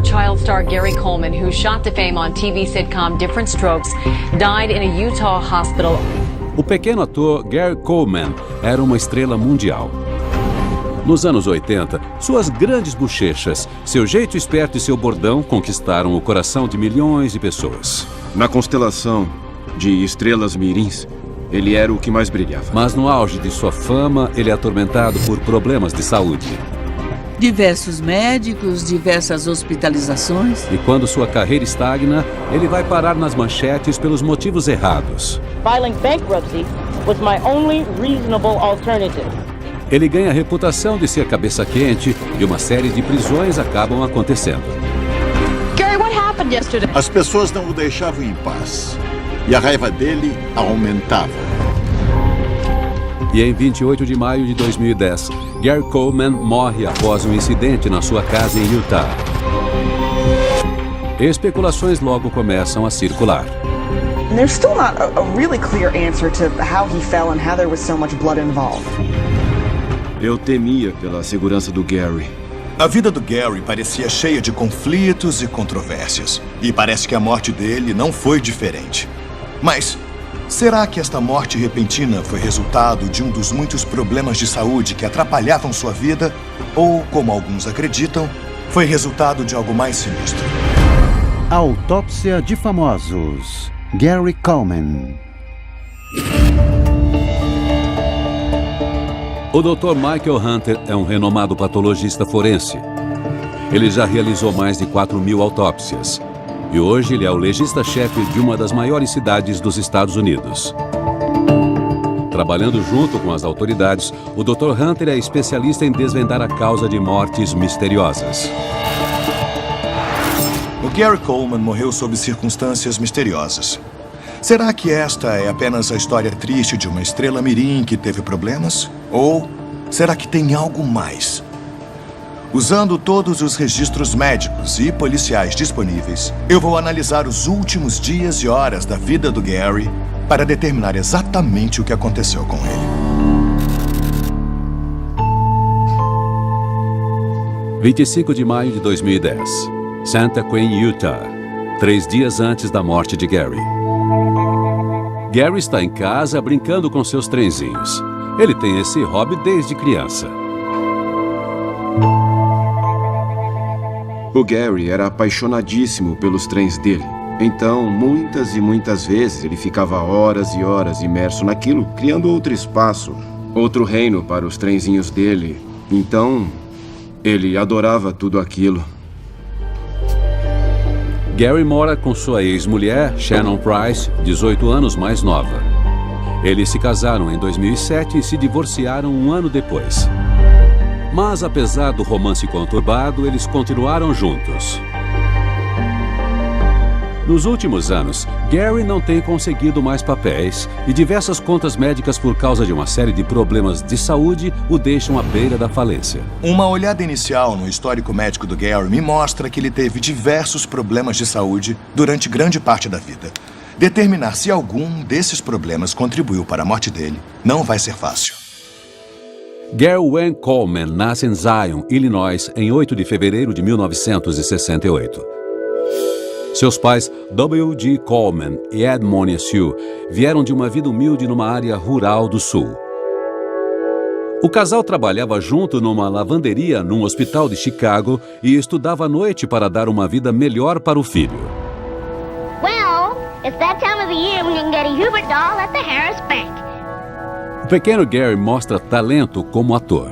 child star Gary Coleman, who shot to fame on TV sitcom Diff'rent Strokes, died in a Utah hospital. O pequeno ator Gary Coleman era uma estrela mundial. Nos anos 80, suas grandes bochechas, seu jeito esperto e seu bordão conquistaram o coração de milhões de pessoas. Na constelação de estrelas mirins, ele era o que mais brilhava. Mas no auge de sua fama, ele é atormentado por problemas de saúde. Diversos médicos, diversas hospitalizações. E quando sua carreira estagna, ele vai parar nas manchetes pelos motivos errados. Filing bankruptcy was my only reasonable alternative. Ele ganha a reputação de ser cabeça quente e uma série de prisões acabam acontecendo. Gary, what happened yesterday? As pessoas não o deixavam em paz. E a raiva dele aumentava. E em 28 de maio de 2010, Gary Coleman morre após um incidente na sua casa em Utah. Especulações logo começam a circular. There's still not a really clear answer to how he fell and how there was so much blood involved. Eu temia pela segurança do Gary. A vida do Gary parecia cheia de conflitos e controvérsias. E parece que a morte dele não foi diferente. Mas será que esta morte repentina foi resultado de um dos muitos problemas de saúde que atrapalhavam sua vida? Ou, como alguns acreditam, foi resultado de algo mais sinistro? Autópsia de famosos. Gary Coleman. O Dr. Michael Hunter é um renomado patologista forense. Ele já realizou mais de 4.000 autópsias. E hoje ele é o legista-chefe de uma das maiores cidades dos Estados Unidos. Trabalhando junto com as autoridades, o Dr. Hunter é especialista em desvendar a causa de mortes misteriosas. O Gary Coleman morreu sob circunstâncias misteriosas. Será que esta é apenas a história triste de uma estrela mirim que teve problemas? Ou será que tem algo mais? Usando todos os registros médicos e policiais disponíveis, eu vou analisar os últimos dias e horas da vida do Gary para determinar exatamente o que aconteceu com ele. 25 de maio de 2010, Santa Queen, Utah, 3 dias antes da morte de Gary. Gary está em casa brincando com seus trenzinhos. Ele tem esse hobby desde criança. O Gary era apaixonadíssimo pelos trens dele. Então, muitas e muitas vezes, ele ficava horas e horas imerso naquilo, criando outro espaço, outro reino para os trenzinhos dele. Então, ele adorava tudo aquilo. Gary mora com sua ex-mulher, Shannon Price, 18 anos mais nova. Eles se casaram em 2007 e se divorciaram um ano depois. Mas, apesar do romance conturbado, eles continuaram juntos. Nos últimos anos, Gary não tem conseguido mais papéis e diversas contas médicas por causa de uma série de problemas de saúde o deixam à beira da falência. Uma olhada inicial no histórico médico do Gary me mostra que ele teve diversos problemas de saúde durante grande parte da vida. Determinar se algum desses problemas contribuiu para a morte dele não vai ser fácil. Gary Wayne Coleman nasce em Zion, Illinois, em 8 de fevereiro de 1968. Seus pais, W.G. Coleman e Edmonia Sue, vieram de uma vida humilde numa área rural do sul. O casal trabalhava junto numa lavanderia num hospital de Chicago e estudava à noite para dar uma vida melhor para o filho. Well, it's that time of the year when you can get a Hubert doll at the Harris Bank. O pequeno Gary mostra talento como ator.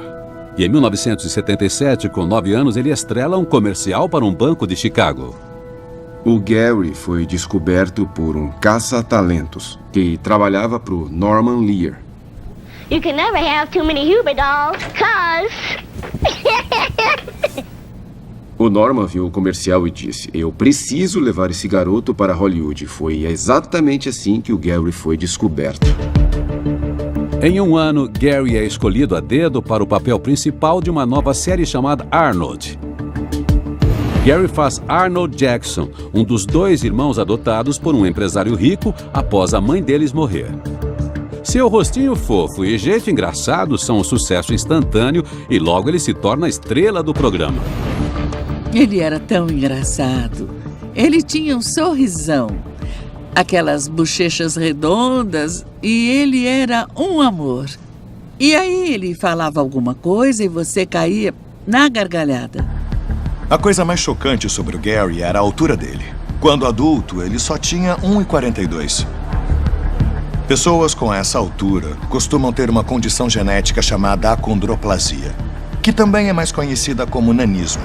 E em 1977, com 9 anos, ele estrela um comercial para um banco de Chicago. O Gary foi descoberto por um caça-talentos que trabalhava para o Norman Lear. You can never have too many Hubert dolls, cause... O Norman viu o comercial e disse: "Eu preciso levar esse garoto para Hollywood." Foi exatamente assim que o Gary foi descoberto. Em um ano, Gary é escolhido a dedo para o papel principal de uma nova série chamada Arnold. Gary faz Arnold Jackson, um dos 2 irmãos adotados por um empresário rico após a mãe deles morrer. Seu rostinho fofo e jeito engraçado são um sucesso instantâneo e logo ele se torna a estrela do programa. Ele era tão engraçado. Ele tinha um sorrisão, aquelas bochechas redondas, e ele era um amor. E aí ele falava alguma coisa e você caía na gargalhada. A coisa mais chocante sobre o Gary era a altura dele. Quando adulto, ele só tinha 1,42. Pessoas com essa altura costumam ter uma condição genética chamada acondroplasia, que também é mais conhecida como nanismo.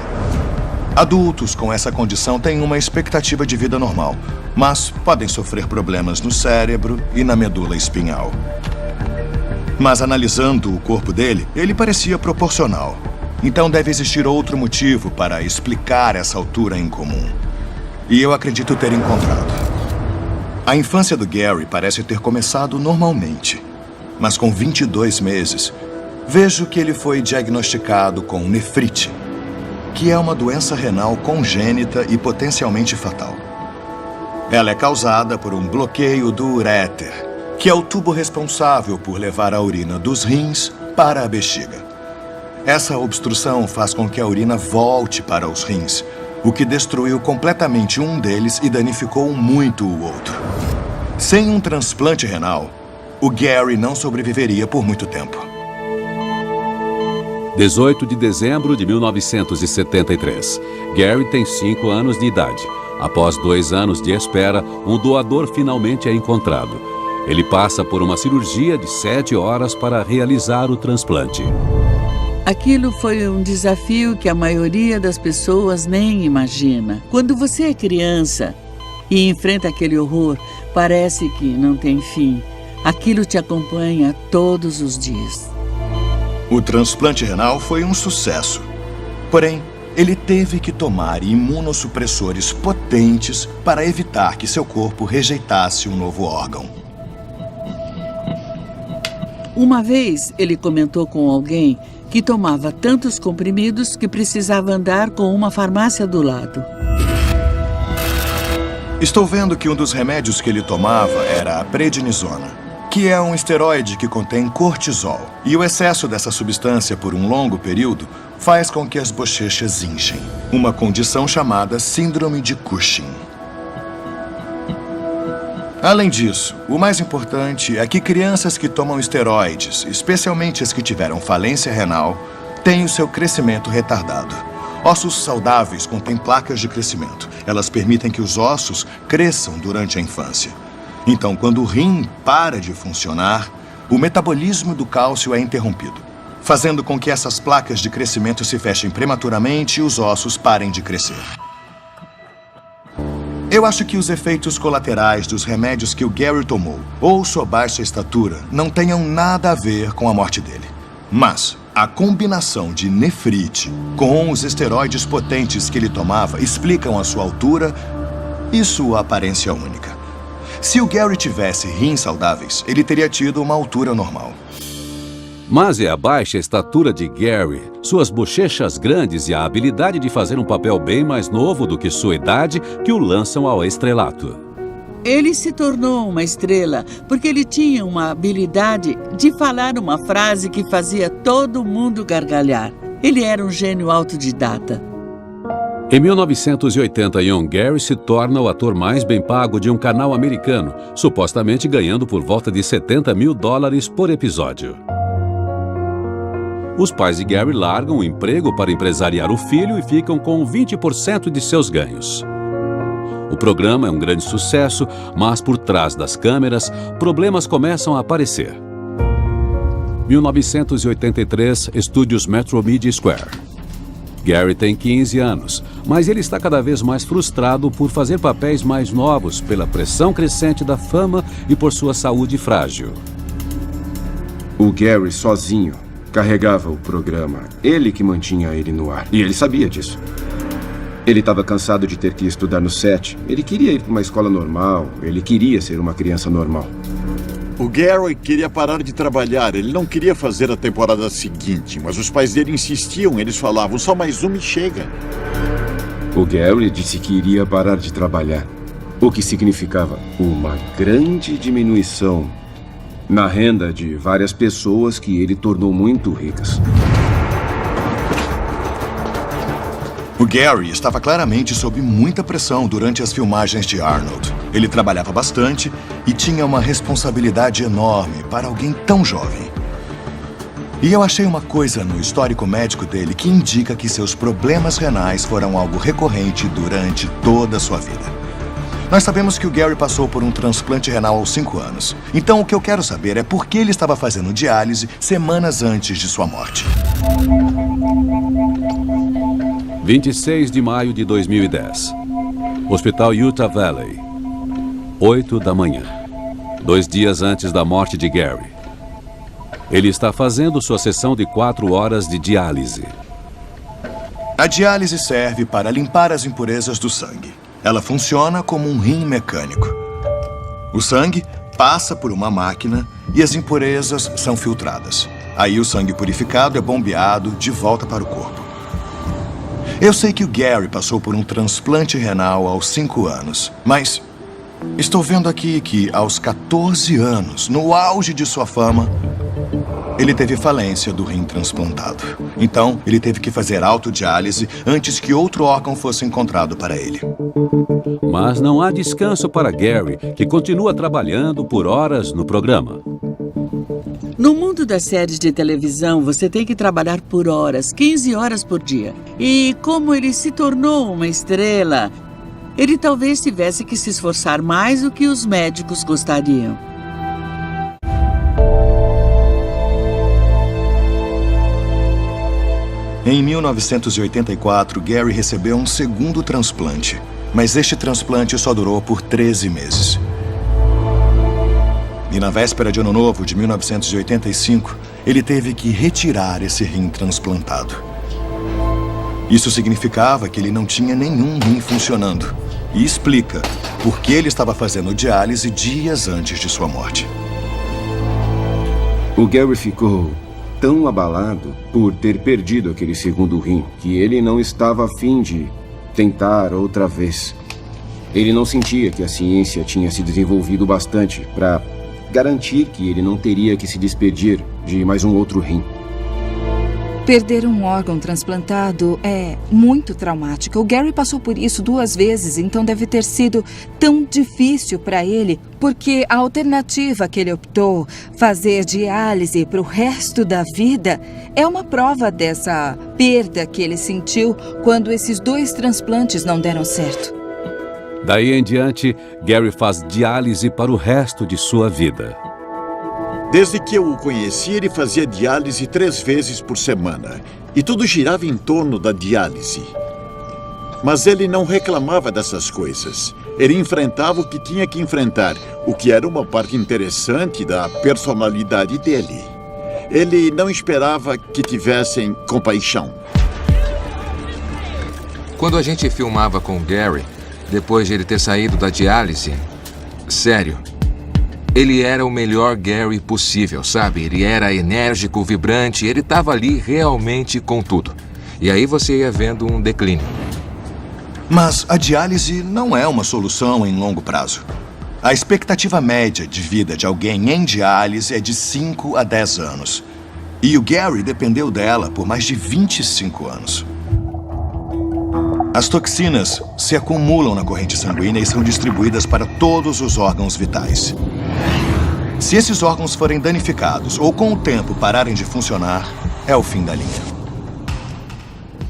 Adultos com essa condição têm uma expectativa de vida normal, mas podem sofrer problemas no cérebro e na medula espinhal. Mas analisando o corpo dele, ele parecia proporcional. Então deve existir outro motivo para explicar essa altura incomum. E eu acredito ter encontrado. A infância do Gary parece ter começado normalmente, mas com 22 meses, vejo que ele foi diagnosticado com nefrite, que é uma doença renal congênita e potencialmente fatal. Ela é causada por um bloqueio do uréter, que é o tubo responsável por levar a urina dos rins para a bexiga. Essa obstrução faz com que a urina volte para os rins, o que destruiu completamente um deles e danificou muito o outro. Sem um transplante renal, o Gary não sobreviveria por muito tempo. 18 de dezembro de 1973. Gary tem 5 anos de idade. Após 2 anos de espera, um doador finalmente é encontrado. Ele passa por uma cirurgia de 7 horas para realizar o transplante. Aquilo foi um desafio que a maioria das pessoas nem imagina. Quando você é criança e enfrenta aquele horror, parece que não tem fim. Aquilo te acompanha todos os dias. O transplante renal foi um sucesso. Porém, ele teve que tomar imunossupressores potentes para evitar que seu corpo rejeitasse um novo órgão. Uma vez, ele comentou com alguém que tomava tantos comprimidos que precisava andar com uma farmácia do lado. Estou vendo que um dos remédios que ele tomava era a prednisona, que é um esteroide que contém cortisol. E o excesso dessa substância por um longo período faz com que as bochechas inchem, uma condição chamada síndrome de Cushing. Além disso, o mais importante é que crianças que tomam esteroides, especialmente as que tiveram falência renal, têm o seu crescimento retardado. Ossos saudáveis contêm placas de crescimento. Elas permitem que os ossos cresçam durante a infância. Então, quando o rim para de funcionar, o metabolismo do cálcio é interrompido, fazendo com que essas placas de crescimento se fechem prematuramente e os ossos parem de crescer. Eu acho que os efeitos colaterais dos remédios que o Gary tomou, ou sua baixa estatura, não tenham nada a ver com a morte dele. Mas a combinação de nefrite com os esteroides potentes que ele tomava explicam a sua altura e sua aparência única. Se o Gary tivesse rins saudáveis, ele teria tido uma altura normal. Mas é a baixa estatura de Gary, suas bochechas grandes e a habilidade de fazer um papel bem mais novo do que sua idade que o lançam ao estrelato. Ele se tornou uma estrela porque ele tinha uma habilidade de falar uma frase que fazia todo mundo gargalhar. Ele era um gênio autodidata. Em 1981, Gary se torna o ator mais bem pago de um canal americano, supostamente ganhando por volta de $70 mil por episódio. Os pais de Gary largam o emprego para empresariar o filho e ficam com 20% de seus ganhos. O programa é um grande sucesso, mas por trás das câmeras, problemas começam a aparecer. 1983, Estúdios Metro Media Square. Gary tem 15 anos, mas ele está cada vez mais frustrado por fazer papéis mais novos, pela pressão crescente da fama e por sua saúde frágil. O Gary sozinho carregava o programa. Ele que mantinha ele no ar. E ele sabia disso. Ele estava cansado de ter que estudar no set. Ele queria ir para uma escola normal. Ele queria ser uma criança normal. O Gary queria parar de trabalhar. Ele não queria fazer a temporada seguinte, mas os pais dele insistiam. Eles falavam, só mais uma e chega. O Gary disse que iria parar de trabalhar, o que significava uma grande diminuição na renda de várias pessoas que ele tornou muito ricas. O Gary estava claramente sob muita pressão durante as filmagens de Arnold. Ele trabalhava bastante e tinha uma responsabilidade enorme para alguém tão jovem. E eu achei uma coisa no histórico médico dele que indica que seus problemas renais foram algo recorrente durante toda a sua vida. Nós sabemos que o Gary passou por um transplante renal aos 5 anos. Então o que eu quero saber é por que ele estava fazendo diálise semanas antes de sua morte. 26 de maio de 2010. Hospital Utah Valley. 8 da manhã. 2 dias antes da morte de Gary. Ele está fazendo sua sessão de 4 horas de diálise. A diálise serve para limpar as impurezas do sangue. Ela funciona como um rim mecânico. O sangue passa por uma máquina e as impurezas são filtradas. Aí o sangue purificado é bombeado de volta para o corpo. Eu sei que o Gary passou por um transplante renal aos 5 anos, mas estou vendo aqui que aos 14 anos, no auge de sua fama, ele teve falência do rim transplantado. Então, ele teve que fazer autodiálise antes que outro órgão fosse encontrado para ele. Mas não há descanso para Gary, que continua trabalhando por horas no programa. No mundo das séries de televisão, você tem que trabalhar por horas, 15 horas por dia. E como ele se tornou uma estrela, ele talvez tivesse que se esforçar mais do que os médicos gostariam. Em 1984, Gary recebeu um segundo transplante, mas este transplante só durou por 13 meses. E na véspera de Ano Novo de 1985, ele teve que retirar esse rim transplantado. Isso significava que ele não tinha nenhum rim funcionando. E explica por que ele estava fazendo diálise dias antes de sua morte. O Gary ficou tão abalado por ter perdido aquele segundo rim que ele não estava a fim de tentar outra vez. Ele não sentia que a ciência tinha se desenvolvido bastante para garantir que ele não teria que se despedir de mais um outro rim. Perder um órgão transplantado é muito traumático. O Gary passou por isso 2 vezes, então deve ter sido tão difícil para ele, porque a alternativa que ele optou, fazer diálise para o resto da vida, é uma prova dessa perda que ele sentiu quando esses 2 transplantes não deram certo. Daí em diante, Gary faz diálise para o resto de sua vida. Desde que eu o conheci, ele fazia diálise 3 vezes por semana. E tudo girava em torno da diálise. Mas ele não reclamava dessas coisas. Ele enfrentava o que tinha que enfrentar, o que era uma parte interessante da personalidade dele. Ele não esperava que tivessem compaixão. Quando a gente filmava com o Gary, depois de ele ter saído da diálise, sério, ele era o melhor Gary possível, sabe? Ele era enérgico, vibrante, ele estava ali realmente com tudo. E aí você ia vendo um declínio. Mas a diálise não é uma solução em longo prazo. A expectativa média de vida de alguém em diálise é de 5 a 10 anos. E o Gary dependeu dela por mais de 25 anos. As toxinas se acumulam na corrente sanguínea e são distribuídas para todos os órgãos vitais. Se esses órgãos forem danificados ou com o tempo pararem de funcionar, é o fim da linha.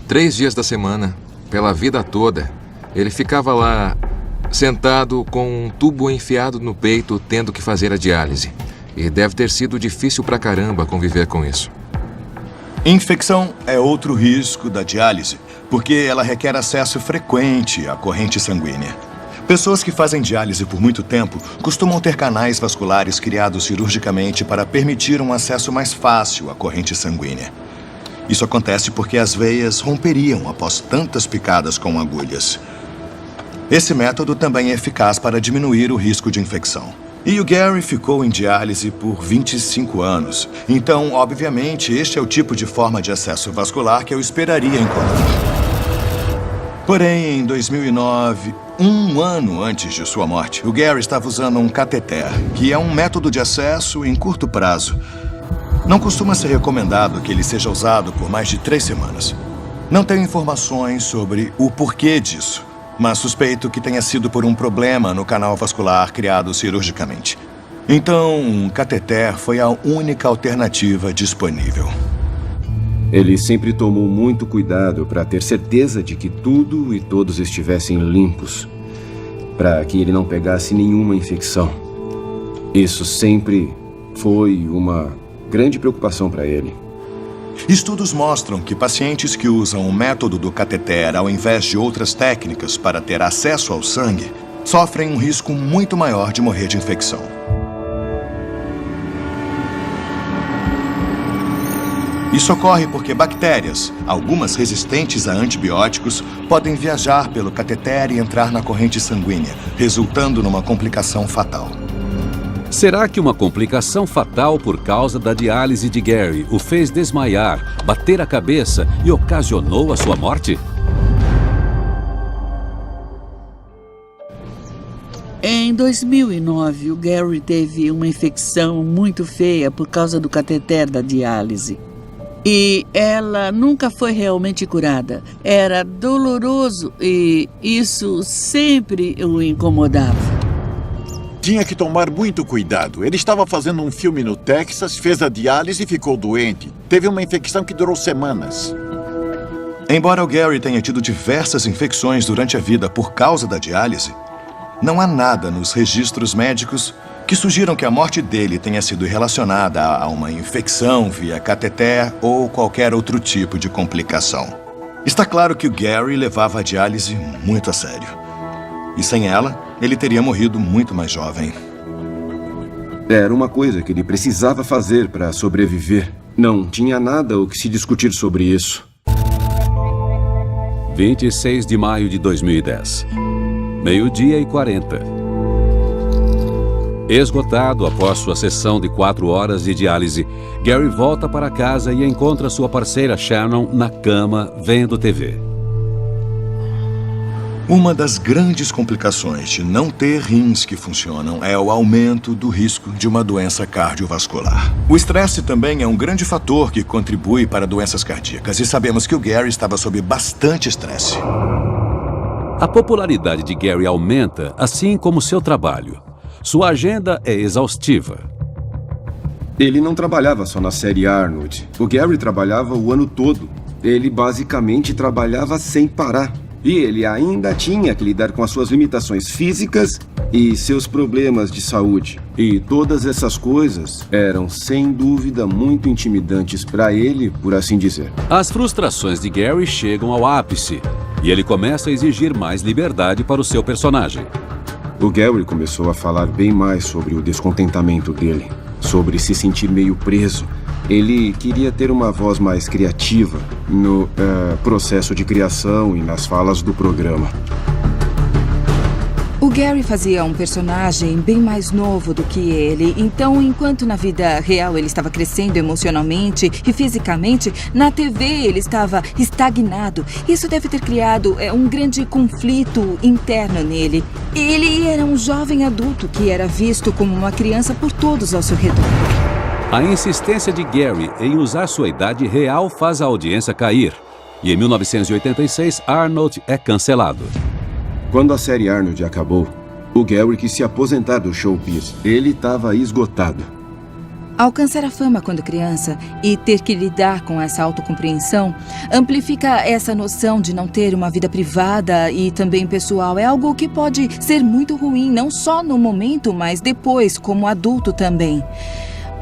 3 dias da semana, pela vida toda, ele ficava lá, sentado com um tubo enfiado no peito, tendo que fazer a diálise. E deve ter sido difícil pra caramba conviver com isso. Infecção é outro risco da diálise, porque ela requer acesso frequente à corrente sanguínea. Pessoas que fazem diálise por muito tempo costumam ter canais vasculares criados cirurgicamente para permitir um acesso mais fácil à corrente sanguínea. Isso acontece porque as veias romperiam após tantas picadas com agulhas. Esse método também é eficaz para diminuir o risco de infecção. E o Gary ficou em diálise por 25 anos. Então, obviamente, este é o tipo de forma de acesso vascular que eu esperaria encontrar. Porém, em 2009, 1 ano antes de sua morte, o Gary estava usando um cateter, que é um método de acesso em curto prazo. Não costuma ser recomendado que ele seja usado por mais de 3 semanas. Não tenho informações sobre o porquê disso, mas suspeito que tenha sido por um problema no canal vascular criado cirurgicamente. Então, um cateter foi a única alternativa disponível. Ele sempre tomou muito cuidado para ter certeza de que tudo e todos estivessem limpos, para que ele não pegasse nenhuma infecção. Isso sempre foi uma grande preocupação para ele. Estudos mostram que pacientes que usam o método do cateter ao invés de outras técnicas para ter acesso ao sangue sofrem um risco muito maior de morrer de infecção. Isso ocorre porque bactérias, algumas resistentes a antibióticos, podem viajar pelo cateter e entrar na corrente sanguínea, resultando numa complicação fatal. Será que uma complicação fatal por causa da diálise de Gary o fez desmaiar, bater a cabeça e ocasionou a sua morte? Em 2009, o Gary teve uma infecção muito feia por causa do cateter da diálise. E ela nunca foi realmente curada. Era doloroso e isso sempre o incomodava. Tinha que tomar muito cuidado. Ele estava fazendo um filme no Texas, fez a diálise e ficou doente. Teve uma infecção que durou semanas. Embora o Gary tenha tido diversas infecções durante a vida por causa da diálise, não há nada nos registros médicos que sugiram que a morte dele tenha sido relacionada a uma infecção via cateter ou qualquer outro tipo de complicação. Está claro que o Gary levava a diálise muito a sério. E sem ela, ele teria morrido muito mais jovem. Era uma coisa que ele precisava fazer para sobreviver. Não tinha nada o que se discutir sobre isso. 26 de maio de 2010. 12h40. Esgotado após sua sessão de 4 horas de diálise, Gary volta para casa e encontra sua parceira Shannon na cama, vendo TV. Uma das grandes complicações de não ter rins que funcionam é o aumento do risco de uma doença cardiovascular. O estresse também é um grande fator que contribui para doenças cardíacas e sabemos que o Gary estava sob bastante estresse. A popularidade de Gary aumenta, assim como seu trabalho. Sua agenda é exaustiva. Ele não trabalhava só na série Arnold. O Gary trabalhava o ano todo. Ele basicamente trabalhava sem parar. E ele ainda tinha que lidar com as suas limitações físicas e seus problemas de saúde. E todas essas coisas eram, sem dúvida, muito intimidantes para ele, por assim dizer. As frustrações de Gary chegam ao ápice e ele começa a exigir mais liberdade para o seu personagem. O Gary começou a falar bem mais sobre o descontentamento dele, sobre se sentir meio preso. Ele queria ter uma voz mais criativa no processo de criação e nas falas do programa. O Gary fazia um personagem bem mais novo do que ele, então enquanto na vida real ele estava crescendo emocionalmente e fisicamente, na TV ele estava estagnado. Isso deve ter criado um grande conflito interno nele. Ele era um jovem adulto que era visto como uma criança por todos ao seu redor. A insistência de Gary em usar sua idade real faz a audiência cair. E em 1986, Arnold é cancelado. Quando a série Arnold acabou, o Gary quis se aposentar do showbiz. Ele estava esgotado. Alcançar a fama quando criança e ter que lidar com essa autocompreensão amplifica essa noção de não ter uma vida privada e também pessoal. É algo que pode ser muito ruim, não só no momento, mas depois, como adulto também.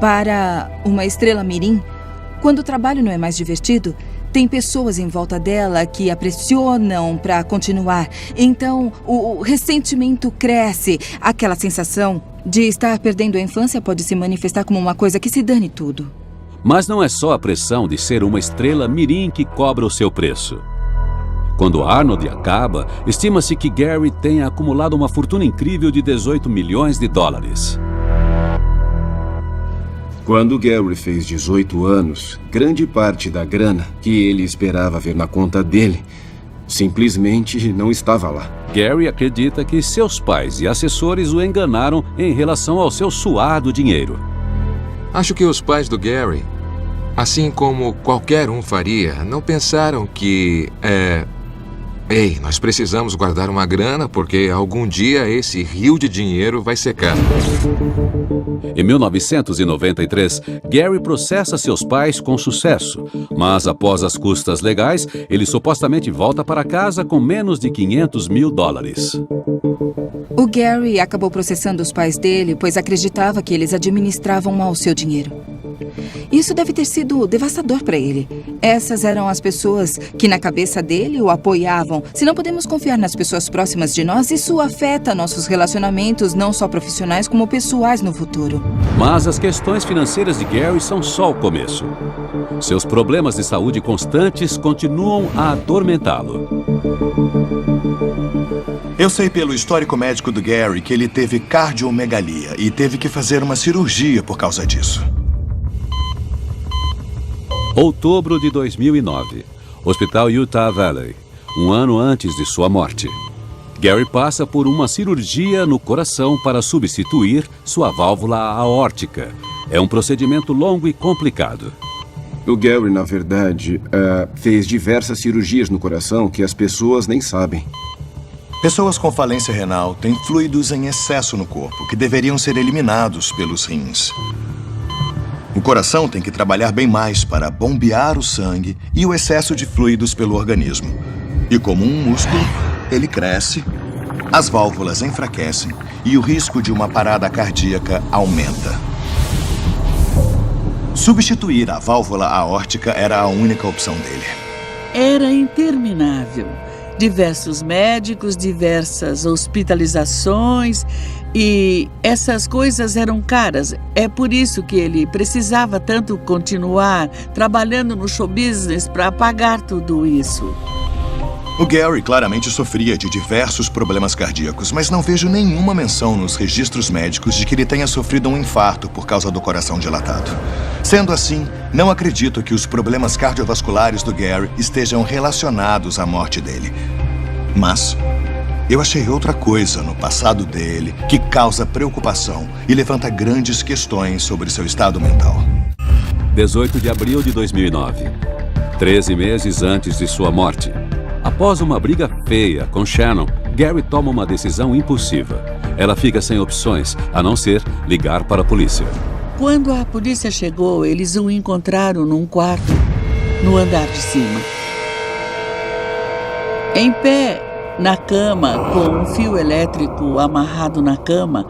Para uma estrela mirim, quando o trabalho não é mais divertido, tem pessoas em volta dela que a pressionam para continuar. Então, o ressentimento cresce. Aquela sensação de estar perdendo a infância pode se manifestar como uma coisa que se dane tudo. Mas não é só a pressão de ser uma estrela mirim que cobra o seu preço. Quando Arnold acaba, estima-se que Gary tenha acumulado uma fortuna incrível de 18 milhões de dólares. Quando Gary fez 18 anos, grande parte da grana que ele esperava ver na conta dele simplesmente não estava lá. Gary acredita que seus pais e assessores o enganaram em relação ao seu suado dinheiro. Acho que os pais do Gary assim como qualquer um faria, não pensaram que, ei, nós precisamos guardar uma grana porque algum dia esse rio de dinheiro vai secar. Em 1993, Gary processa seus pais com sucesso, mas após as custas legais, ele supostamente volta para casa com menos de $500 mil. O Gary acabou processando os pais dele, pois acreditava que eles administravam mal o seu dinheiro. Isso deve ter sido devastador para ele. Essas eram as pessoas que na cabeça dele o apoiavam. Se não podemos confiar nas pessoas próximas de nós, isso afeta nossos relacionamentos, não só profissionais como pessoais no futuro. Mas as questões financeiras de Gary são só o começo. Seus problemas de saúde constantes continuam a atormentá-lo. Eu sei pelo histórico médico do Gary que ele teve cardiomegalia e teve que fazer uma cirurgia por causa disso. Outubro de 2009. Hospital Utah Valley. Um ano antes de sua morte. Gary passa por uma cirurgia no coração para substituir sua válvula aórtica. É um procedimento longo e complicado. O Gary, na verdade, fez diversas cirurgias no coração que as pessoas nem sabem. Pessoas com falência renal têm fluidos em excesso no corpo, que deveriam ser eliminados pelos rins. O coração tem que trabalhar bem mais para bombear o sangue e o excesso de fluidos pelo organismo. E como um músculo, ele cresce, as válvulas enfraquecem e o risco de uma parada cardíaca aumenta. Substituir a válvula aórtica era a única opção dele. Era interminável. Diversos médicos, diversas hospitalizações e essas coisas eram caras. É por isso que ele precisava tanto continuar trabalhando no show business para pagar tudo isso. O Gary claramente sofria de diversos problemas cardíacos, mas não vejo nenhuma menção nos registros médicos de que ele tenha sofrido um infarto por causa do coração dilatado. Sendo assim, não acredito que os problemas cardiovasculares do Gary estejam relacionados à morte dele. Mas eu achei outra coisa no passado dele que causa preocupação e levanta grandes questões sobre seu estado mental. 18 de abril de 2009. 13 meses antes de sua morte. Após uma briga feia com Shannon, Gary toma uma decisão impulsiva. Ela fica sem opções, a não ser ligar para a polícia. Quando a polícia chegou, eles o encontraram num quarto, no andar de cima. Em pé, na cama, com um fio elétrico amarrado na cama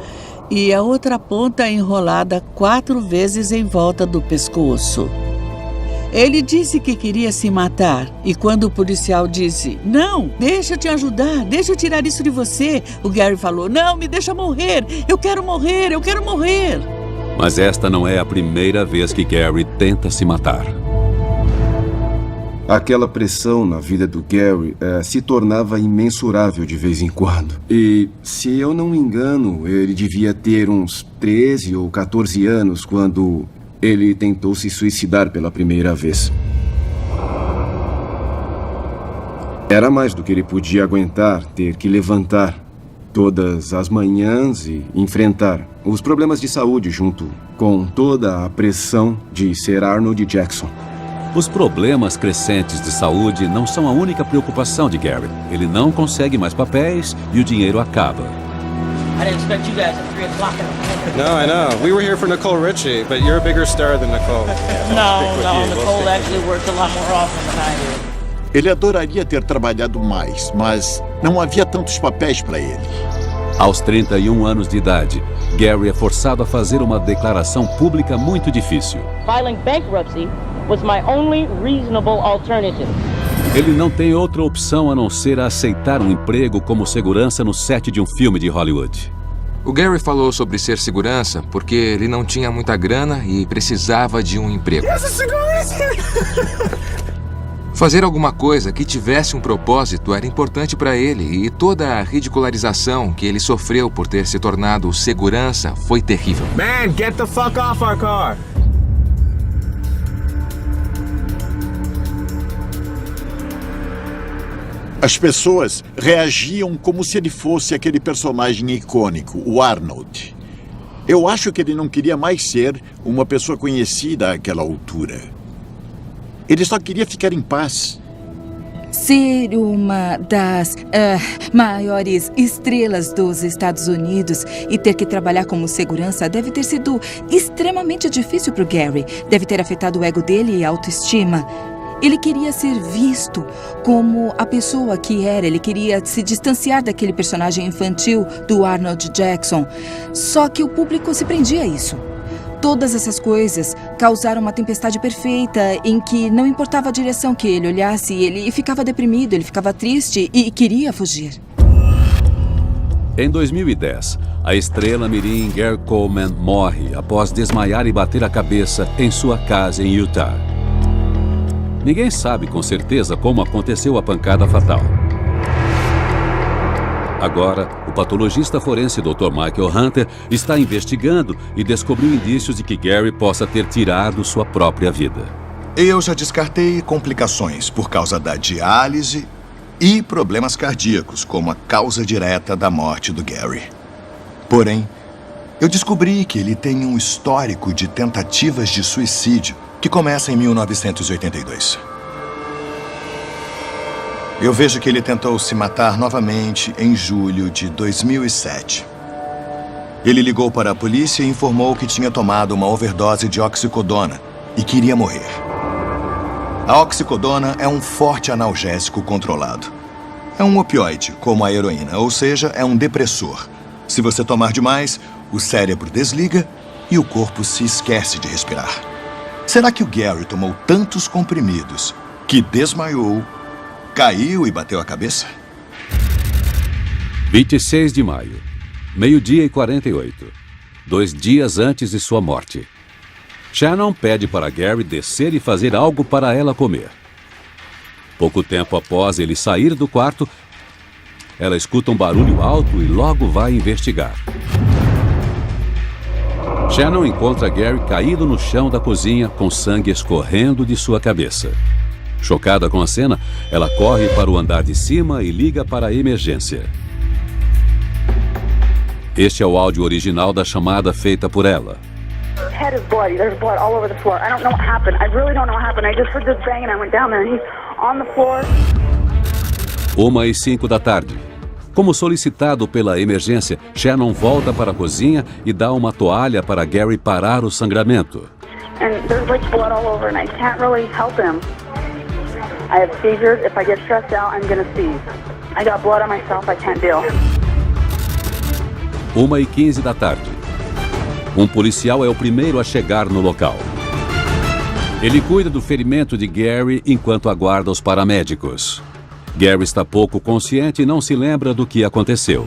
e a outra ponta enrolada 4 vezes em volta do pescoço. Ele disse que queria se matar e quando o policial disse, não, deixa eu te ajudar, deixa eu tirar isso de você, o Gary falou, não, me deixa morrer, eu quero morrer, eu quero morrer. Mas esta não é a primeira vez que Gary tenta se matar. Aquela pressão na vida do Gary se tornava imensurável de vez em quando. E, se eu não me engano, ele devia ter uns 13 ou 14 anos quando ele tentou se suicidar pela primeira vez. Era mais do que ele podia aguentar, ter que levantar todas as manhãs e enfrentar os problemas de saúde junto com toda a pressão de ser Arnold Jackson. Os problemas crescentes de saúde não são a única preocupação de Gary. Ele não consegue mais papéis e o dinheiro acaba. I didn't expect you guys at 3 o'clock in the morning. No, I know. We were here for Nicole Richie, but you're a bigger star than Nicole. No, Nicole actually works a lot more often than I do. Ele adoraria ter trabalhado mais, mas não havia tantos papéis para ele. Aos 31 anos de idade, Gary é forçado a fazer uma declaração pública muito difícil. Filing bankruptcy was my only reasonable alternative. Ele não tem outra opção a não ser aceitar um emprego como segurança no set de um filme de Hollywood. O Gary falou sobre ser segurança porque ele não tinha muita grana e precisava de um emprego. Fazer alguma coisa que tivesse um propósito era importante para ele e toda a ridicularização que ele sofreu por ter se tornado segurança foi terrível. Man, get the fuck off our car! As pessoas reagiam como se ele fosse aquele personagem icônico, o Arnold. Eu acho que ele não queria mais ser uma pessoa conhecida àquela altura. Ele só queria ficar em paz. Ser uma das maiores estrelas dos Estados Unidos e ter que trabalhar como segurança deve ter sido extremamente difícil para o Gary. Deve ter afetado o ego dele e a autoestima. Ele queria ser visto como a pessoa que era. Ele queria se distanciar daquele personagem infantil do Arnold Jackson. Só que o público se prendia a isso. Todas essas coisas causaram uma tempestade perfeita em que não importava a direção que ele olhasse, ele ficava deprimido, ele ficava triste e queria fugir. Em 2010, a estrela mirim Gary Coleman morre após desmaiar e bater a cabeça em sua casa em Utah. Ninguém sabe com certeza como aconteceu a pancada fatal. Agora, o patologista forense Dr. Michael Hunter está investigando e descobriu indícios de que Gary possa ter tirado sua própria vida. Eu já descartei complicações por causa da diálise e problemas cardíacos como a causa direta da morte do Gary. Porém, eu descobri que ele tem um histórico de tentativas de suicídio que começa em 1982. Eu vejo que ele tentou se matar novamente em julho de 2007. Ele ligou para a polícia e informou que tinha tomado uma overdose de oxicodona e queria morrer. A oxicodona é um forte analgésico controlado. É um opioide, como a heroína, ou seja, é um depressor. Se você tomar demais, o cérebro desliga e o corpo se esquece de respirar. Será que o Gary tomou tantos comprimidos que desmaiou, caiu e bateu a cabeça? 26 de maio, 12h48, 2 dias antes de sua morte. Shannon pede para Gary descer e fazer algo para ela comer. Pouco tempo após ele sair do quarto, ela escuta um barulho alto e logo vai investigar. Shannon encontra Gary caído no chão da cozinha com sangue escorrendo de sua cabeça. Chocada com a cena, ela corre para o andar de cima e liga para a emergência. Este é o áudio original da chamada feita por ela. Head is bloody. There's blood all over the floor. I don't know what happened. I really don't know what happened. I just heard this bang and I went down there and he's on the floor. 1h05 da tarde. Como solicitado pela emergência, Shannon volta para a cozinha e dá uma toalha para Gary parar o sangramento. And there's like blood all over and I can't really help him. I have seizures. If I get stressed out, I'm gonna seize. I got blood on myself. I can't deal. 1h15 da tarde. Um policial é o primeiro a chegar no local. Ele cuida do ferimento de Gary enquanto aguarda os paramédicos. Gary está pouco consciente e não se lembra do que aconteceu.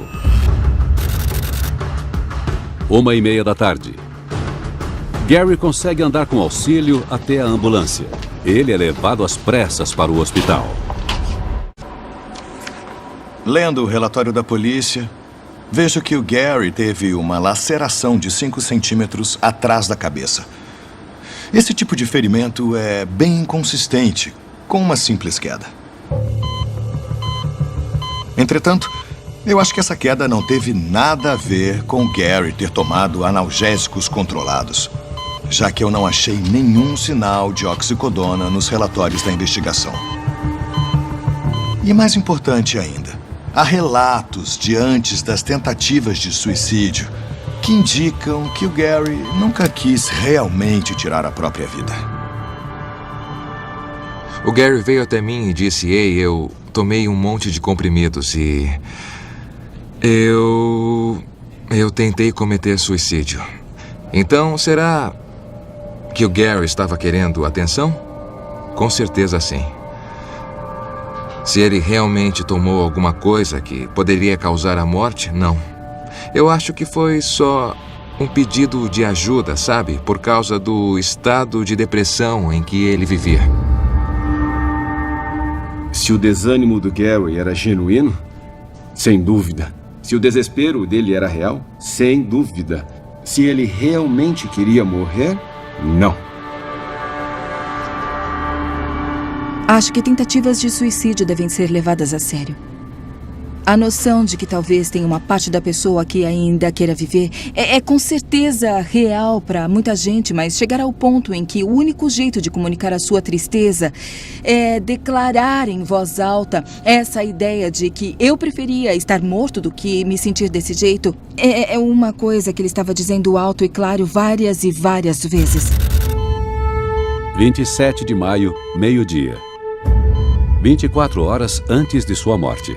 1h30 da tarde. Gary consegue andar com auxílio até a ambulância. Ele é levado às pressas para o hospital. Lendo o relatório da polícia, vejo que o Gary teve uma laceração de 5 centímetros atrás da cabeça. Esse tipo de ferimento é bem inconsistente, com uma simples queda. Entretanto, eu acho que essa queda não teve nada a ver com o Gary ter tomado analgésicos controlados, já que eu não achei nenhum sinal de oxicodona nos relatórios da investigação. E mais importante ainda, há relatos de antes das tentativas de suicídio que indicam que o Gary nunca quis realmente tirar a própria vida. O Gary veio até mim e disse: "Ei, eu tomei um monte de comprimidos e... Eu tentei cometer suicídio. Então, será que o Gary estava querendo atenção? Com certeza sim. Se ele realmente tomou alguma coisa que poderia causar a morte, não. Eu acho que foi só um pedido de ajuda, sabe? Por causa do estado de depressão em que ele vivia." Se o desânimo do Gary era genuíno, sem dúvida. Se o desespero dele era real, sem dúvida. Se ele realmente queria morrer, não. Acho que tentativas de suicídio devem ser levadas a sério. A noção de que talvez tenha uma parte da pessoa que ainda queira viver é com certeza real para muita gente, mas chegar ao ponto em que o único jeito de comunicar a sua tristeza é declarar em voz alta essa ideia de que eu preferia estar morto do que me sentir desse jeito é uma coisa que ele estava dizendo alto e claro várias e várias vezes. 27 de maio, meio-dia. 24 horas antes de sua morte.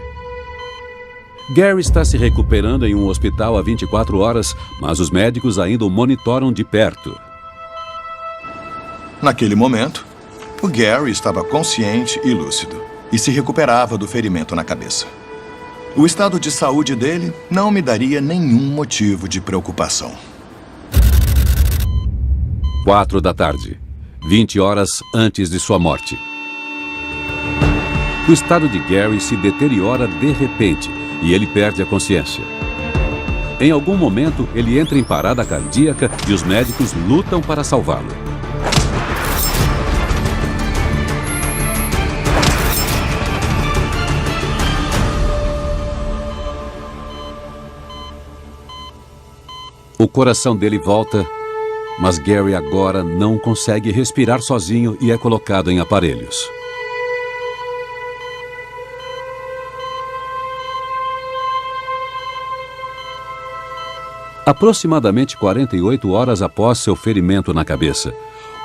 Gary está se recuperando em um hospital há 24 horas, mas os médicos ainda o monitoram de perto. Naquele momento, o Gary estava consciente e lúcido e se recuperava do ferimento na cabeça. O estado de saúde dele não me daria nenhum motivo de preocupação. 4 da tarde, 20 horas antes de sua morte. O estado de Gary se deteriora de repente e ele perde a consciência. Em algum momento, ele entra em parada cardíaca e os médicos lutam para salvá-lo. O coração dele volta, mas Gary agora não consegue respirar sozinho e é colocado em aparelhos. Aproximadamente 48 horas após seu ferimento na cabeça,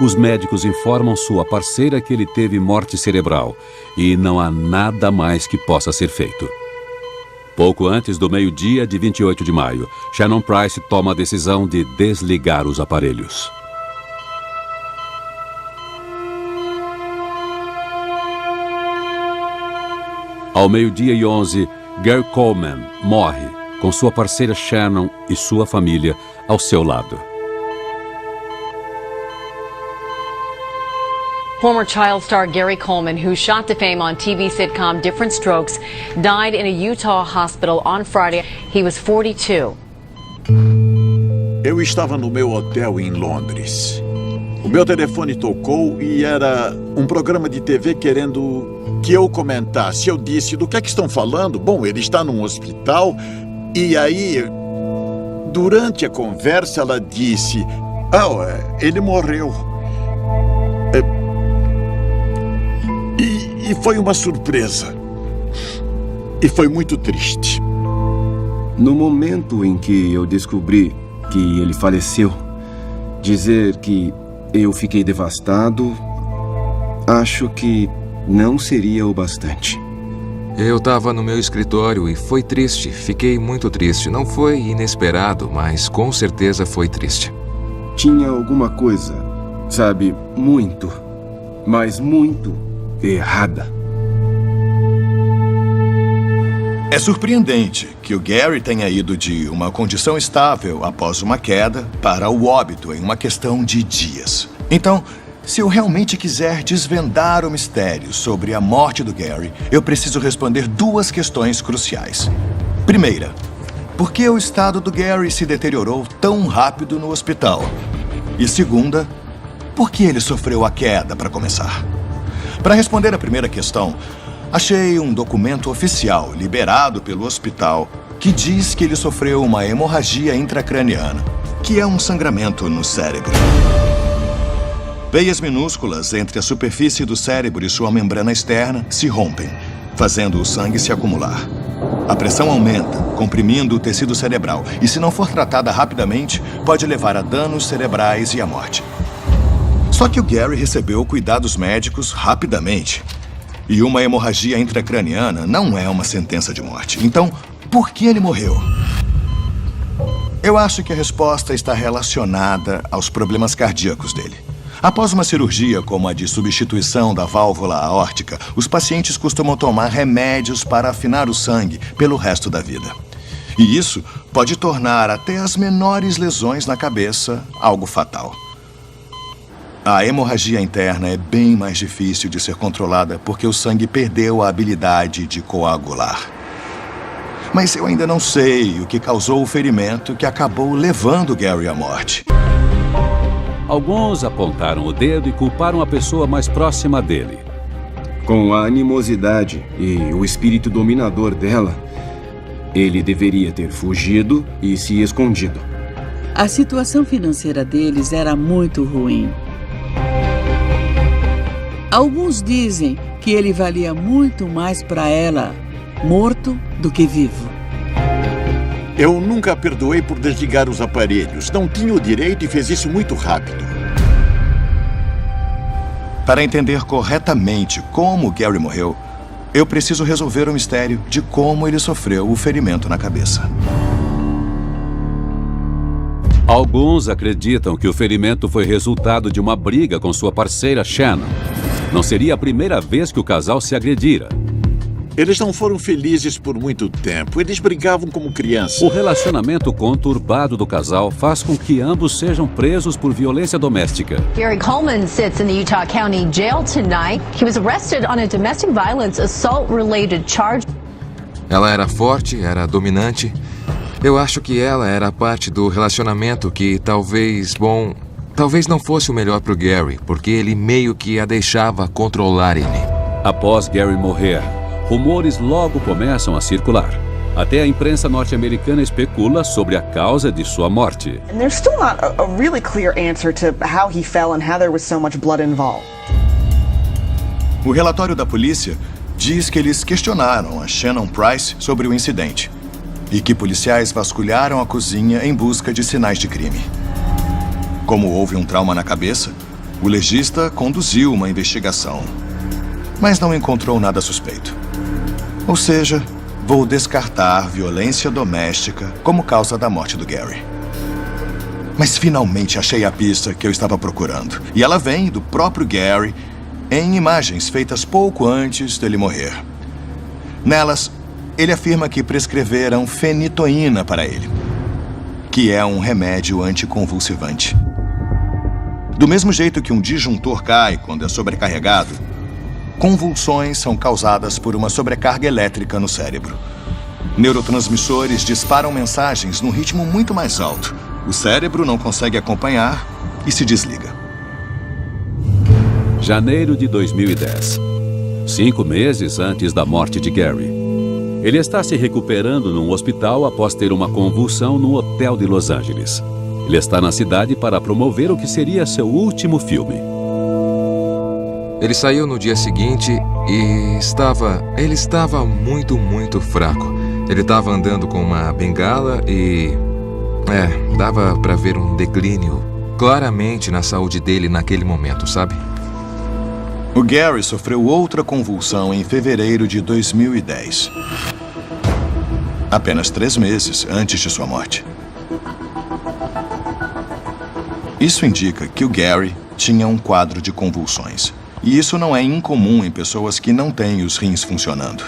os médicos informam sua parceira que ele teve morte cerebral e não há nada mais que possa ser feito. Pouco antes do meio-dia de 28 de maio, Shannon Price toma a decisão de desligar os aparelhos. Ao meio-dia e 11, Gary Coleman morre, com sua parceira Shannon e sua família ao seu lado. Former child star Gary Coleman, who shot to fame on TV sitcom Different Strokes, died in a Utah hospital on Friday. He was 42. Eu estava no meu hotel em Londres. O meu telefone tocou e era um programa de TV querendo que eu comentasse. Eu disse, do que é que estão falando? Bom, ele está num hospital. E aí, durante a conversa, ela disse, ele morreu. E foi uma surpresa. E foi muito triste. No momento em que eu descobri que ele faleceu, dizer que eu fiquei devastado, acho que não seria o bastante. Eu estava no meu escritório e foi triste. Fiquei muito triste. Não foi inesperado, mas com certeza foi triste. Tinha alguma coisa, sabe, muito, mas muito errada. É surpreendente que o Gary tenha ido de uma condição estável após uma queda para o óbito em uma questão de dias. Então, se eu realmente quiser desvendar o mistério sobre a morte do Gary, eu preciso responder duas questões cruciais. Primeira, por que o estado do Gary se deteriorou tão rápido no hospital? E segunda, por que ele sofreu a queda para começar? Para responder a primeira questão, achei um documento oficial liberado pelo hospital que diz que ele sofreu uma hemorragia intracraniana, que é um sangramento no cérebro. Veias minúsculas entre a superfície do cérebro e sua membrana externa se rompem, fazendo o sangue se acumular. A pressão aumenta, comprimindo o tecido cerebral, e se não for tratada rapidamente, pode levar a danos cerebrais e à morte. Só que o Gary recebeu cuidados médicos rapidamente. E uma hemorragia intracraniana não é uma sentença de morte. Então, por que ele morreu? Eu acho que a resposta está relacionada aos problemas cardíacos dele. Após uma cirurgia como a de substituição da válvula aórtica, os pacientes costumam tomar remédios para afinar o sangue pelo resto da vida. E isso pode tornar até as menores lesões na cabeça algo fatal. A hemorragia interna é bem mais difícil de ser controlada porque o sangue perdeu a habilidade de coagular. Mas eu ainda não sei o que causou o ferimento que acabou levando Gary à morte. Alguns apontaram o dedo e culparam a pessoa mais próxima dele. Com a animosidade e o espírito dominador dela, Ele deveria ter fugido e se escondido. A situação financeira deles era muito ruim. Alguns dizem que ele valia muito mais para ela morto do que vivo. Eu nunca a perdoei por desligar os aparelhos. Não tinha o direito e fez isso muito rápido. Para entender corretamente como Gary morreu, eu preciso resolver o mistério de como ele sofreu o ferimento na cabeça. Alguns acreditam que o ferimento foi resultado de uma briga com sua parceira Shannon. Não seria a primeira vez que o casal se agredira. Eles não foram felizes por muito tempo. Eles brigavam como crianças. O relacionamento conturbado do casal faz com que ambos sejam presos por violência doméstica. Gary Coleman sits in the Utah County Jail tonight. He was arrested on a domestic violence assault-related charge. Ela era forte, era dominante. Eu acho que ela era parte do relacionamento que talvez não fosse o melhor pro Gary, porque ele meio que a deixava controlar ele. Após Gary morrer, rumores logo começam a circular. Até a imprensa norte-americana especula sobre a causa de sua morte. And there's still not a really clear answer to how he fell and how there was so much blood involved. O relatório da polícia diz que eles questionaram a Shannon Price sobre o incidente e que policiais vasculharam a cozinha em busca de sinais de crime. Como houve um trauma na cabeça, o legista conduziu uma investigação, mas não encontrou nada suspeito. Ou seja, vou descartar violência doméstica como causa da morte do Gary. Mas finalmente achei a pista que eu estava procurando. E ela vem do próprio Gary em imagens feitas pouco antes dele morrer. Nelas, ele afirma que prescreveram fenitoína para ele, que é um remédio anticonvulsivante. Do mesmo jeito que um disjuntor cai quando é sobrecarregado, convulsões são causadas por uma sobrecarga elétrica no cérebro. Neurotransmissores disparam mensagens num ritmo muito mais alto. O cérebro não consegue acompanhar e se desliga. Janeiro de 2010. 5 meses antes da morte de Gary. Ele está se recuperando num hospital após ter uma convulsão no hotel de Los Angeles. Ele está na cidade para promover o que seria seu último filme. Ele saiu no dia seguinte e ele estava muito fraco. Ele estava andando com uma bengala e dava para ver um declínio claramente na saúde dele naquele momento, sabe? O Gary sofreu outra convulsão em fevereiro de 2010. Apenas 3 meses antes de sua morte. Isso indica que o Gary tinha um quadro de convulsões. E isso não é incomum em pessoas que não têm os rins funcionando.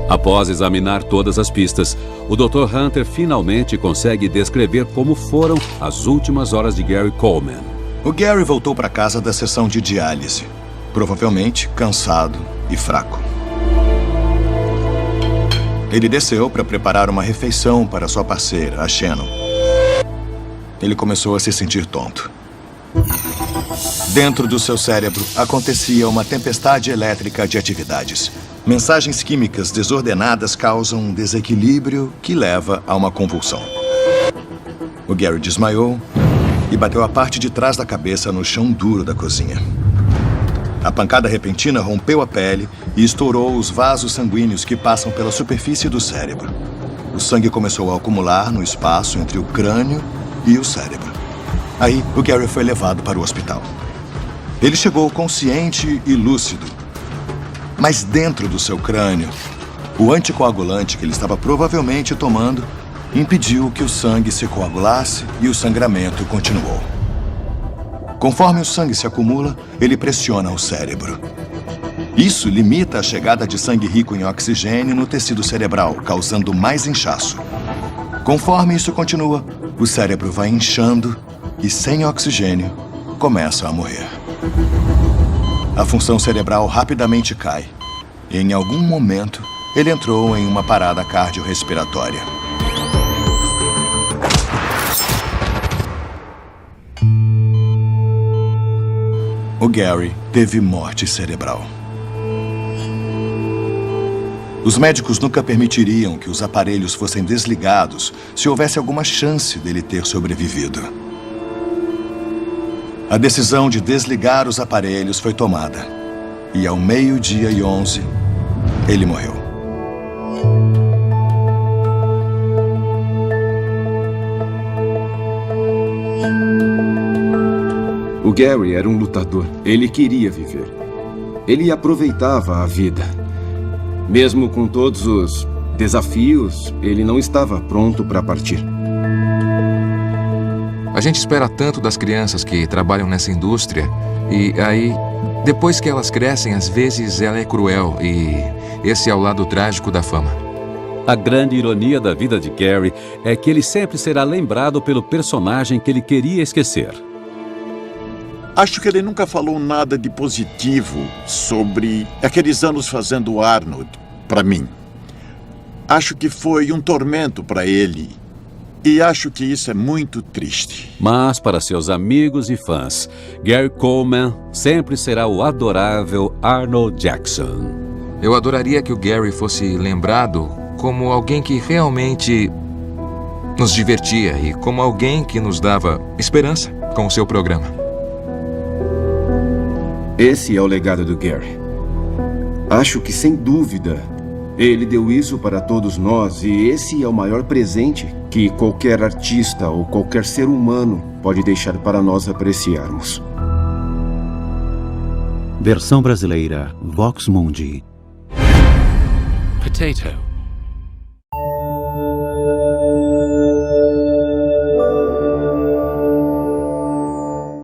Após examinar todas as pistas, o Dr. Hunter finalmente consegue descrever como foram as últimas horas de Gary Coleman. O Gary voltou para casa da sessão de diálise, provavelmente cansado e fraco. Ele desceu para preparar uma refeição para sua parceira, a Shannon. Ele começou a se sentir tonto. Dentro do seu cérebro acontecia uma tempestade elétrica de atividades. Mensagens químicas desordenadas causam um desequilíbrio que leva a uma convulsão. O Gary desmaiou e bateu a parte de trás da cabeça no chão duro da cozinha. A pancada repentina rompeu a pele e estourou os vasos sanguíneos que passam pela superfície do cérebro. O sangue começou a acumular no espaço entre o crânio e o cérebro. Aí, o Gary foi levado para o hospital. Ele chegou consciente e lúcido. Mas dentro do seu crânio, o anticoagulante que ele estava provavelmente tomando impediu que o sangue se coagulasse e o sangramento continuou. Conforme o sangue se acumula, ele pressiona o cérebro. Isso limita a chegada de sangue rico em oxigênio no tecido cerebral, causando mais inchaço. Conforme isso continua, o cérebro vai inchando e, sem oxigênio, começa a morrer. A função cerebral rapidamente cai e, em algum momento, ele entrou em uma parada cardiorrespiratória. O Gary teve morte cerebral. Os médicos nunca permitiriam que os aparelhos fossem desligados se houvesse alguma chance dele ter sobrevivido. A decisão de desligar os aparelhos foi tomada. E ao 12:11, ele morreu. O Gary era um lutador. Ele queria viver. Ele aproveitava a vida. Mesmo com todos os desafios, ele não estava pronto para partir. A gente espera tanto das crianças que trabalham nessa indústria e aí, depois que elas crescem, às vezes ela é cruel e esse é o lado trágico da fama. A grande ironia da vida de Gary é que ele sempre será lembrado pelo personagem que ele queria esquecer. Acho que ele nunca falou nada de positivo sobre aqueles anos fazendo Arnold, para mim. Acho que foi um tormento para ele. E acho que isso é muito triste. Mas para seus amigos e fãs, Gary Coleman sempre será o adorável Arnold Jackson. Eu adoraria que o Gary fosse lembrado como alguém que realmente nos divertia e como alguém que nos dava esperança com o seu programa. Esse é o legado do Gary. Acho que, sem dúvida, ele deu isso para todos nós e esse é o maior presente que qualquer artista ou qualquer ser humano pode deixar para nós apreciarmos. Versão brasileira, Vox Mundi. Potato.